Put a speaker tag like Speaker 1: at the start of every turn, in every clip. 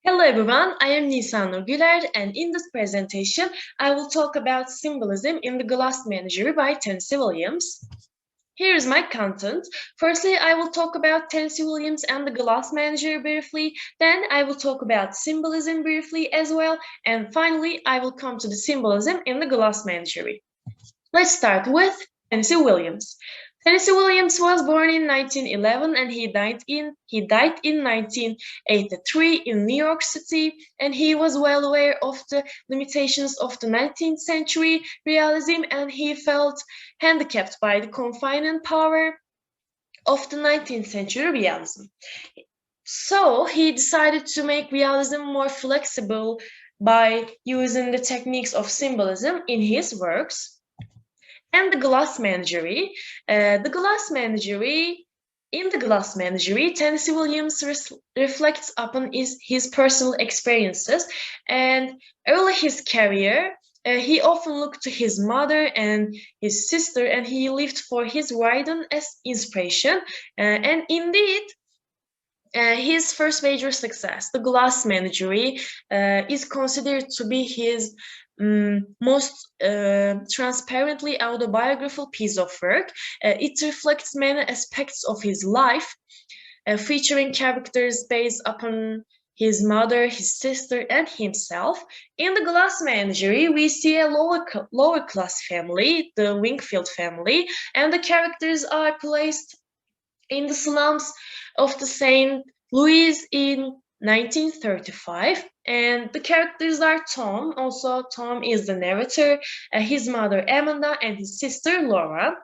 Speaker 1: Hello everyone, I am Nisan Güler and in this presentation I will talk about symbolism in the Glass Menagerie by Tennessee Williams. Here is my content. Firstly, I will talk about Tennessee Williams and the Glass Menagerie briefly, then I will talk about symbolism briefly as well, and finally I will come to the symbolism in the Glass Menagerie. Let's start with Tennessee Williams. Tennessee Williams was born in 1911 and he died in 1983 in New York City, and he was well aware of the limitations of the 19th century realism, and he felt handicapped by the confining power of the 19th century realism. So he decided to make realism more flexible by using the techniques of symbolism in his works. And the Glass Menagerie. In the Glass Menagerie, Tennessee Williams reflects upon his personal experiences, and early his career, he often looked to his mother and his sister, and he lived for his writing as inspiration. And indeed, his first major success, The Glass Menagerie, is considered to be his most transparently autobiographical piece of work. It reflects many aspects of his life, featuring characters based upon his mother, his sister, and himself. In The Glass Menagerie, we see a lower class family, the Wingfield family, and the characters are placed in the slums of the St. Louis in 1935. And the characters are Tom. Also, Tom is the narrator, his mother Amanda, and his sister Laura.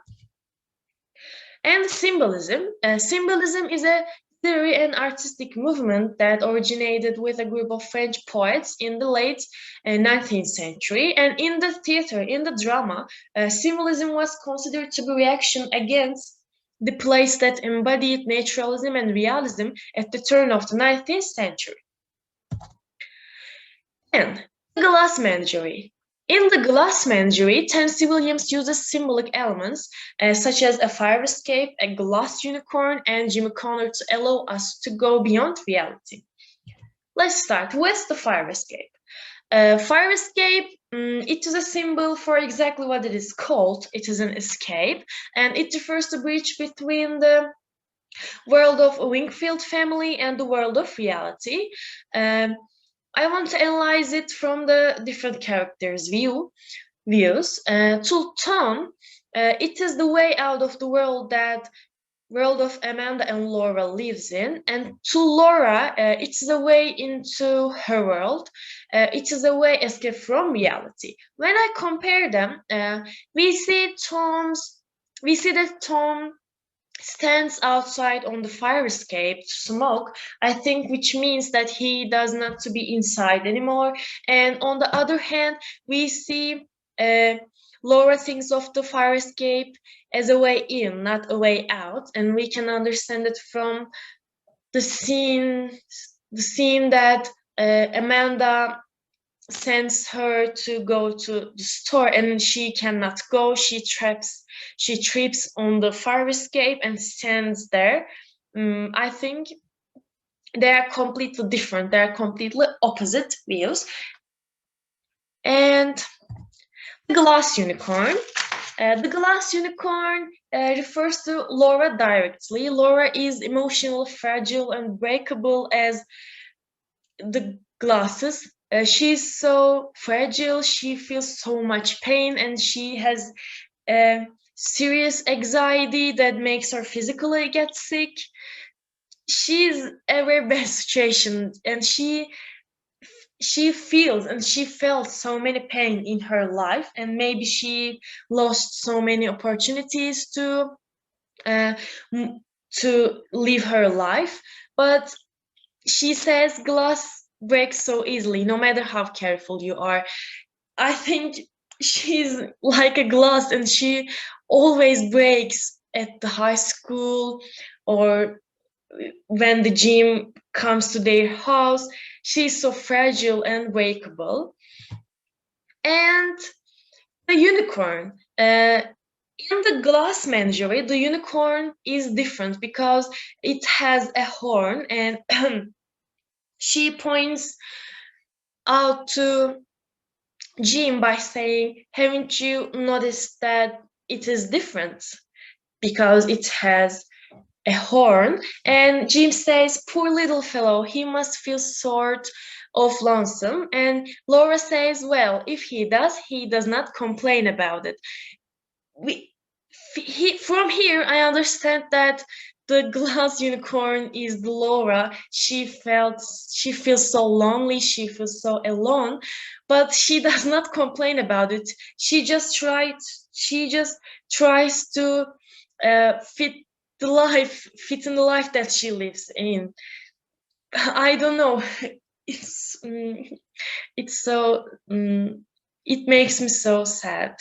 Speaker 1: And symbolism. Symbolism is a theory and artistic movement that originated with a group of French poets in the late 19th century. And in the theater, in the drama, symbolism was considered to be reaction against the plays that embodied naturalism and realism at the turn of the 19th century. And the Glass Menagerie. In the Glass Menagerie, Tennessee Williams uses symbolic elements such as a fire escape, a glass unicorn, and Jimmy Connor to allow us to go beyond reality. Let's start with the fire escape. Fire escape, it is a symbol for exactly what it is called. It is an escape, and it refers to bridge between the world of a Wingfield family and the world of reality. I want to analyze it from the different characters' views. To Tom, it is the way out of the world that world of Amanda and Laura lives in, and to Laura, it's the way into her world. It is a way escape from reality. When I compare them, we see that Tom stands outside on the fire escape to smoke, I think, which means that he does not to be inside anymore. And on the other hand, we see Laura thinks of the fire escape as a way in, not a way out, and we can understand it from the scene that Amanda sends her to go to the store and she cannot go. She trips on the fire escape and stands there. I think they are completely different. They are completely opposite views. And the glass unicorn. The glass unicorn refers to Laura directly. Laura is emotionally fragile and breakable as the glasses. She's so fragile, she feels so much pain, and she has serious anxiety that makes her physically get sick. She's a very bad situation, and she feels and she felt so many pain in her life, and maybe she lost so many opportunities uh, to live her life. But she says glass breaks so easily, no matter how careful you are. I think she's like a glass, and she always breaks at the high school or when the gym comes to their house. She's so fragile and breakable. And the unicorn. In the Glass Menagerie, the unicorn is different because it has a horn, and She points out to Jim by saying, "Haven't you noticed that it is different because it has a horn?" And Jim says, "Poor little fellow, he must feel sort of lonesome." And Laura says, "Well, if he does not complain about it." We, from here, I understand that the glass unicorn is Laura. She feels so lonely, she feels so alone, but she does not complain about it. She just tries to fit in the life that she lives in. I don't know. It's it's so it makes me so sad.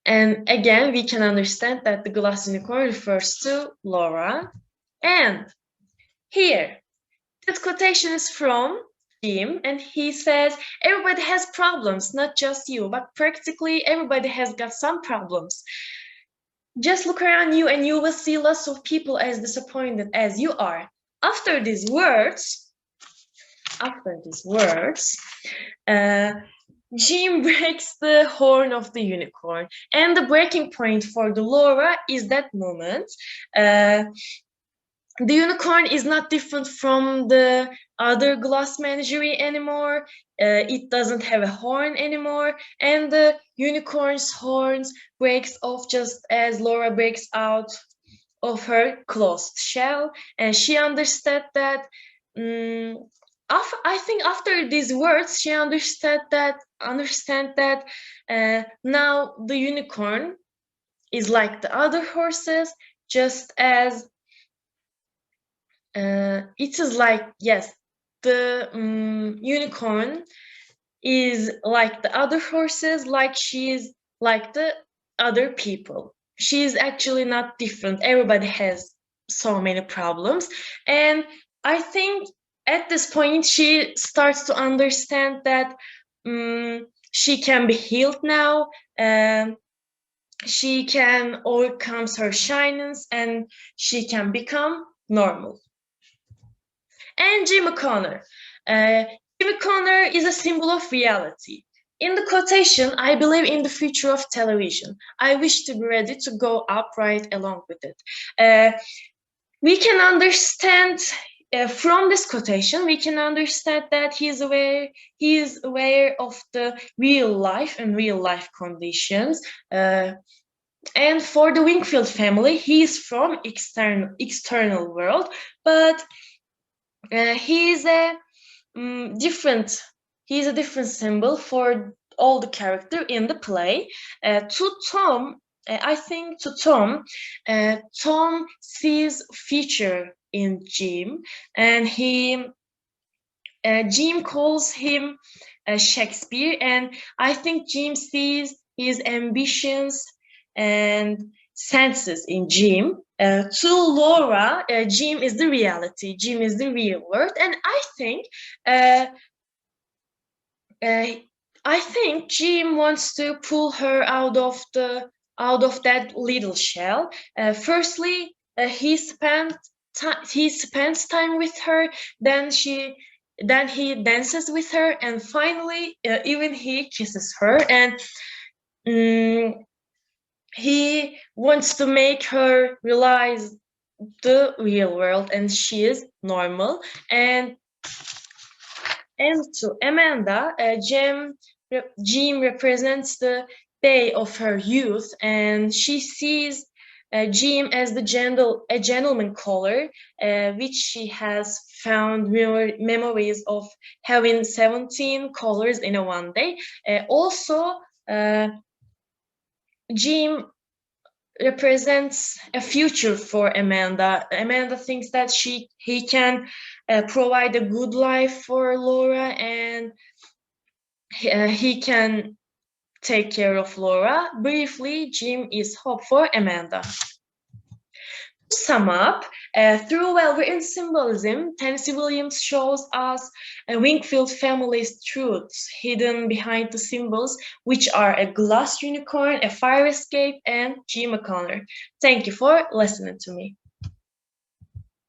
Speaker 1: And again, we can understand that the glass unicorn refers to Laura. And here, this quotation is from Jim, and he says, "Everybody has problems, not just you, but practically everybody has got some problems. Just look around you and you will see lots of people as disappointed as you are." After these words, after these words, uh, Jim breaks the horn of the unicorn, and the breaking point for the Laura is that moment. Uh, the unicorn is not different from the other Glass Menagerie anymore. It doesn't have a horn anymore, and the unicorn's horns breaks off just as Laura breaks out of her closed shell, and she understood that. Um, I think after these words, she understand that now the unicorn is like the other horses, just as it is like, yes, the unicorn is like the other horses, like she is like the other people. She is actually not different. Everybody has so many problems. And I think at this point, she starts to understand that she can be healed now. She can overcome her shyness and she can become normal. And Jimmy Connor. Jimmy Connor is a symbol of reality. In the quotation, "I believe in the future of television. I wish to be ready to go up right along with it." We can understand from this quotation, we can understand that he is aware of the real life and real life conditions. And for the Wingfield family, he is from external world, but he is a different. He is a different symbol for all the character in the play. To Tom, I think to Tom, Tom sees future in Jim, and Jim calls him Shakespeare, and I think Jim sees his ambitions and senses in Jim. To Laura, Jim is the reality. Jim is the real world, and uh, uh, I think Jim wants to pull her out of that little shell. Firstly, he spends time with her. Then he dances with her, and finally, even he kisses her. And um, he wants to make her realize the real world, and she is normal. And to Amanda, Jim represents the day of her youth, and she sees Jim as a gentleman caller, which she has found memories of having 17 callers in a one day. Also, Jim represents a future for Amanda. Amanda thinks that he can provide a good life for Laura, and he can take care of Laura. Briefly, Jim is hope for Amanda. To sum up, through well-written symbolism, Tennessee Williams shows us a Wingfield family's truths hidden behind the symbols, which are a glass unicorn, a fire escape, and Jim O'Connor. Thank you for listening to me.